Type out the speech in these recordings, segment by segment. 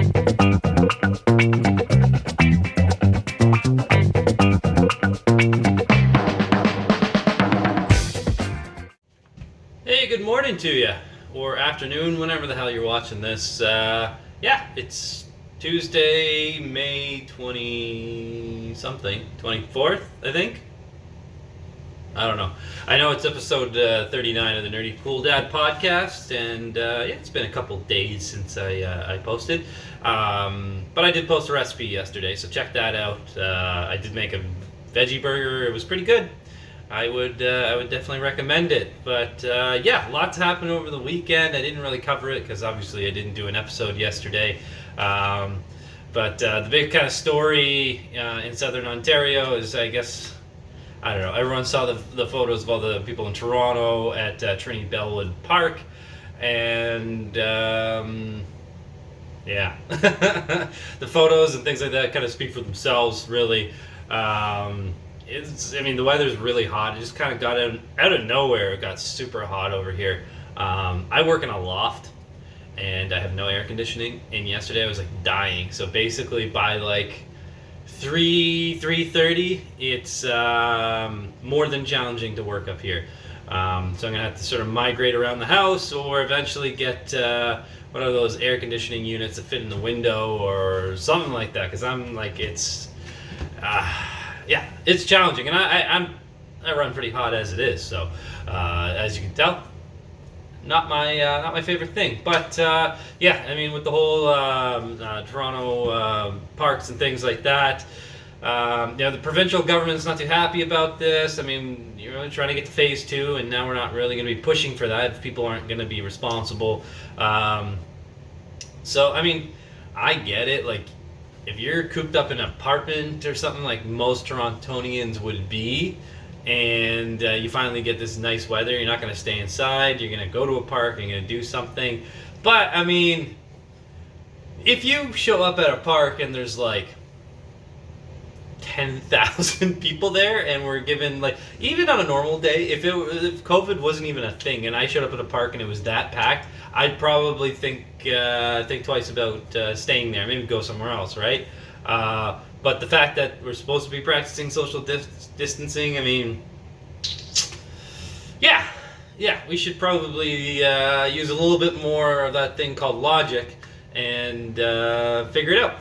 Hey, good morning to you, or afternoon, whenever the hell you're watching this. It's Tuesday, May 20-something, 24th, I think? I don't know. I know it's episode 39 of the Nerdy Cool Dad podcast, and it's been a couple days since I posted. But I did post a recipe yesterday, so check that out. I did make a veggie burger. It was pretty good. I would definitely recommend it. But lots happened over the weekend. I didn't really cover it because obviously I didn't do an episode yesterday. But the big kind of story in Southern Ontario is, I guess, I don't know, everyone saw the photos of all the people in Toronto at Trinity Bellwood Park. And the photos and things like that kind of speak for themselves, really. The weather's really hot. It just kind of got out of nowhere. It got super hot over here. I work in a loft, and I have no air conditioning. And yesterday I was like dying. So basically, by like 3:30, it's more than challenging to work up here. So I'm gonna have to sort of migrate around the house, or eventually get one of those air conditioning units that fit in the window, or something like that. Because I'm like, it's challenging, and I run pretty hot as it is. So as you can tell, not my favorite thing. But with the whole Toronto parks and things like that, the provincial government's not too happy about this. I mean, you're really trying to get to phase 2, and now we're not really going to be pushing for that if people aren't going to be responsible. So I mean, I get it. Like, if you're cooped up in an apartment or something like most Torontonians would be, and you finally get this nice weather, you're not going to stay inside, you're going to go to a park, you're going to do something. But, I mean, if you show up at a park and there's like 10,000 people there, and we're given, like, even on a normal day, if COVID wasn't even a thing and I showed up at a park and it was that packed, I'd probably think twice about staying there, maybe go somewhere else, right? But the fact that we're supposed to be practicing social distancing, I mean, we should probably use a little bit more of that thing called logic and figure it out.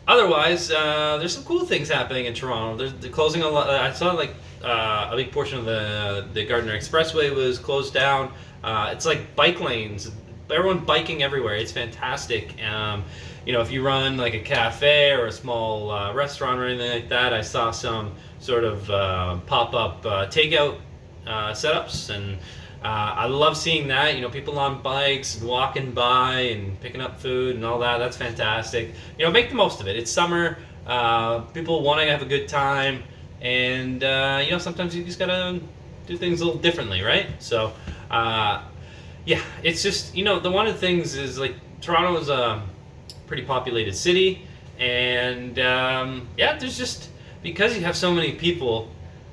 Otherwise, there's some cool things happening in Toronto. They're closing a lot. I saw like a big portion of the Gardiner Expressway was closed down. It's like bike lanes. Everyone biking everywhere. It's fantastic. If you run like a cafe or a small restaurant or anything like that, I saw some sort of pop-up takeout setups, and I love seeing that. People on bikes and walking by and picking up food and all that. That's fantastic. Make the most of it. It's summer. People want to have a good time, and sometimes you just gotta do things a little differently, right? So, it's just the one of the things is, like, Toronto is a pretty populated city, and there's just, because you have so many people,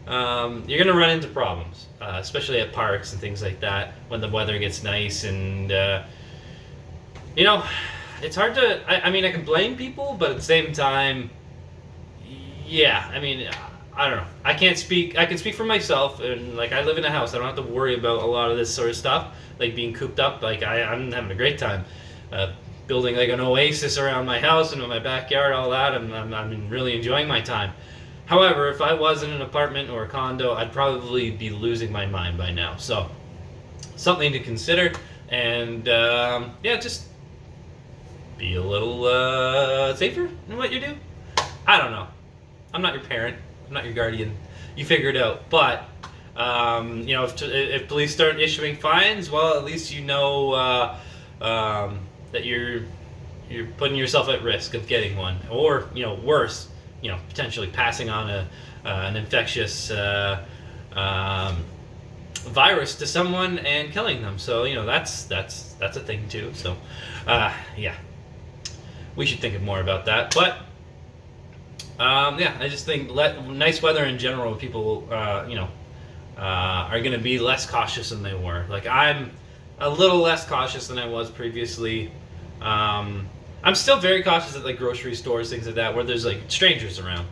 you're gonna run into problems, especially at parks and things like that when the weather gets nice, and it's hard to. I mean, I can blame people, but at the same time, I don't know. I can speak for myself, and like, I live in a house. I don't have to worry about a lot of this sort of stuff, like being cooped up. Like, I'm having a great time. Building like an oasis around my house and in my backyard, all that. I'm really enjoying my time. However, if I was in an apartment or a condo, I'd probably be losing my mind by now. So, something to consider, and just be a little safer in what you do. I don't know. I'm not your parent. I'm not your guardian. You figure it out. But if police start issuing fines, well, at least that you're putting yourself at risk of getting one, or worse, potentially passing on an infectious virus to someone and killing them. So that's a thing too. So we should think more about that. But I just think nice weather in general, people are going to be less cautious than they were. Like, I'm a little less cautious than I was previously. I'm still very cautious at like grocery stores, things like that, where there's like strangers around.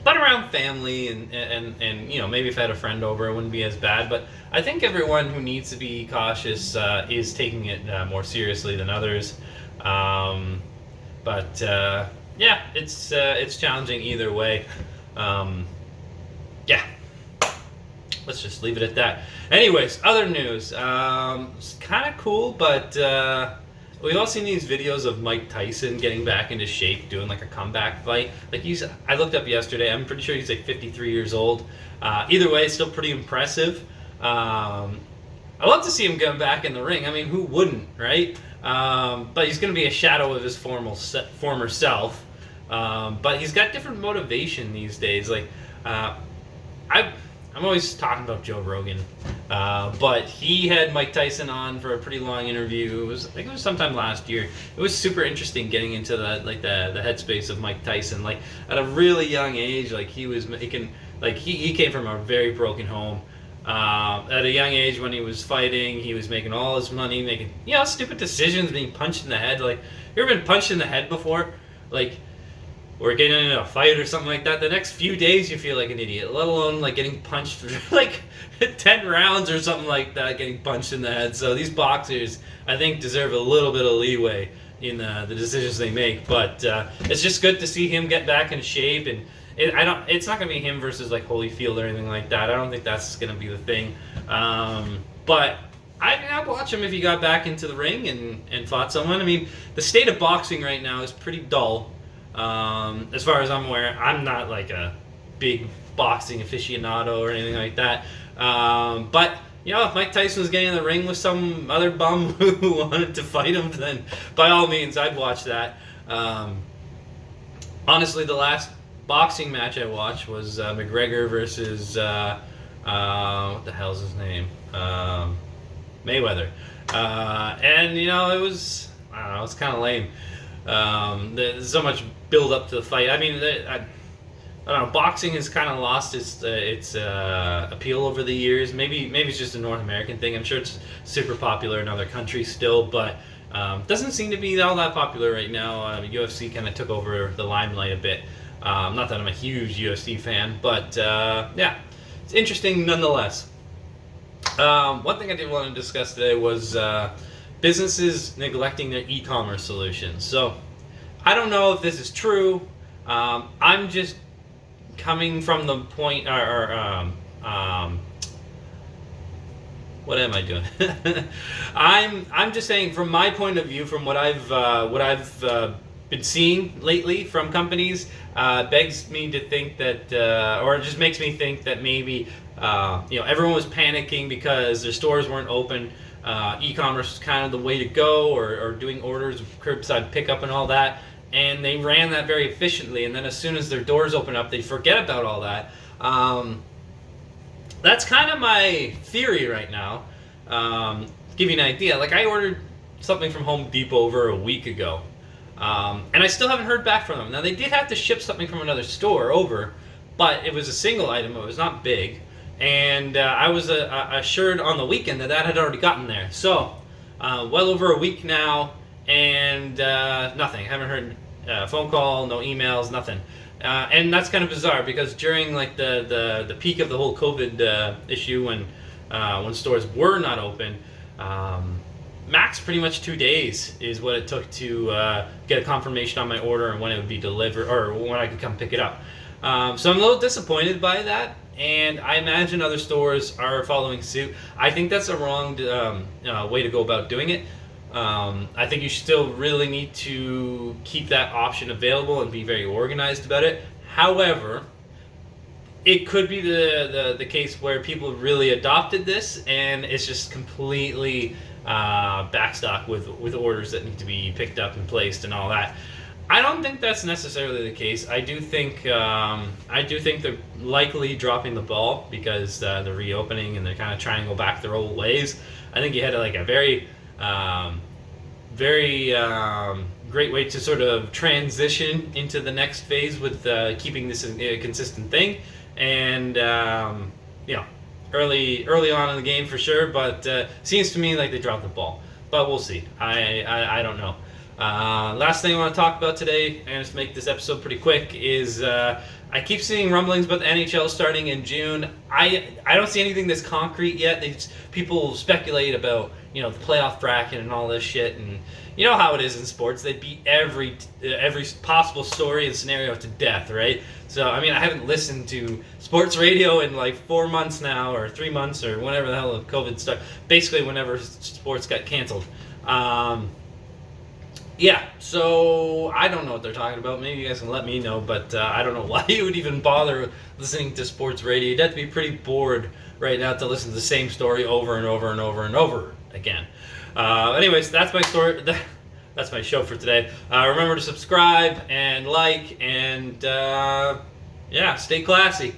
But around family and you know, maybe if I had a friend over, it wouldn't be as bad. But I think everyone who needs to be cautious is taking it more seriously than others. But yeah, it's challenging either way. Yeah, let's just leave it at that. Anyways, other news. It's kind of cool, but we've all seen these videos of Mike Tyson getting back into shape, doing like a comeback fight. Like I looked up yesterday. I'm pretty sure he's like 53 years old. Either way, still pretty impressive. I love to see him come back in the ring. I mean, who wouldn't, right? But he's going to be a shadow of his former self. But he's got different motivation these days. Like, I'm always talking about Joe Rogan, but he had Mike Tyson on for a pretty long interview. I think it was sometime last year. It was super interesting getting into the headspace of Mike Tyson. Like at a really young age, like he was making, like he came from a very broken home. At a young age, when he was fighting, he was making all his money, making stupid decisions, being punched in the head. Like, you ever been punched in the head before? Like, or getting into a fight or something like that, the next few days you feel like an idiot, let alone like getting punched for like 10 rounds or something like that, getting punched in the head. So these boxers, I think, deserve a little bit of leeway in the decisions they make. But it's just good to see him get back in shape, and it's not going to be him versus like Holyfield or anything like that. I don't think that's going to be the thing. But I'd watch him if he got back into the ring and fought someone. I mean, the state of boxing right now is pretty dull. As far as I'm aware, I'm not like a big boxing aficionado or anything like that. But if Mike Tyson was getting in the ring with some other bum who wanted to fight him, then by all means, I'd watch that. Honestly, the last boxing match I watched was McGregor versus what the hell's his name? Mayweather. And it was, I don't know, it was kind of lame. There's so much build up to the fight. I mean, I don't know. Boxing has kind of lost its appeal over the years. Maybe it's just a North American thing. I'm sure it's super popular in other countries still, but doesn't seem to be all that popular right now. UFC kind of took over the limelight a bit. Not that I'm a huge UFC fan, but yeah, it's interesting nonetheless. One thing I did want to discuss today was businesses neglecting their e-commerce solutions. So I don't know if this is true. I'm just coming from the point, what am I doing? I'm just saying from my point of view, from what I've been seeing lately from companies, begs me to think that, or it just makes me think that maybe everyone was panicking because their stores weren't open. E-commerce was kind of the way to go, or doing orders, curbside pickup and all that, and they ran that very efficiently, and then as soon as their doors open up, they forget about all that. That's kind of my theory right now. To give you an idea, like I ordered something from Home Depot over a week ago, and I still haven't heard back from them. Now they did have to ship something from another store over, but it was a single item, it was not big. And I was assured on the weekend that had already gotten there. So, well over a week now, and nothing. I haven't heard a phone call, no emails, nothing. And that's kind of bizarre because during like the peak of the whole COVID issue, when stores were not open, max pretty much 2 days is what it took to get a confirmation on my order and when it would be delivered, or when I could come pick it up. So I'm a little disappointed by that. And I imagine other stores are following suit. I think that's a wrong way to go about doing it. I think you still really need to keep that option available and be very organized about it. However, it could be the case where people really adopted this and it's just completely backstock with orders that need to be picked up and placed and all that. I don't think that's necessarily the case. I do think they're likely dropping the ball because they're reopening and they're kind of trying to go back their old ways. I think you had like a very great way to sort of transition into the next phase with keeping this a consistent thing. And early on in the game for sure, but seems to me like they dropped the ball. but we'll see. I don't know. Last thing I want to talk about today, and just make this episode pretty quick, is I keep seeing rumblings about the NHL starting in June. I don't see anything that's concrete yet. People speculate about the playoff bracket and all this shit, and you know how it is in sports. They beat every possible story and scenario to death, right? So I haven't listened to sports radio in like 4 months now, or 3 months, or whenever the hell COVID started. Basically, whenever sports got canceled. Yeah, so I don't know what they're talking about. Maybe you guys can let me know, but I don't know why you would even bother listening to sports radio. You'd have to be pretty bored right now to listen to the same story over and over and over and over again. Anyways, that's my story. That's my show for today. Remember to subscribe and like, and stay classy.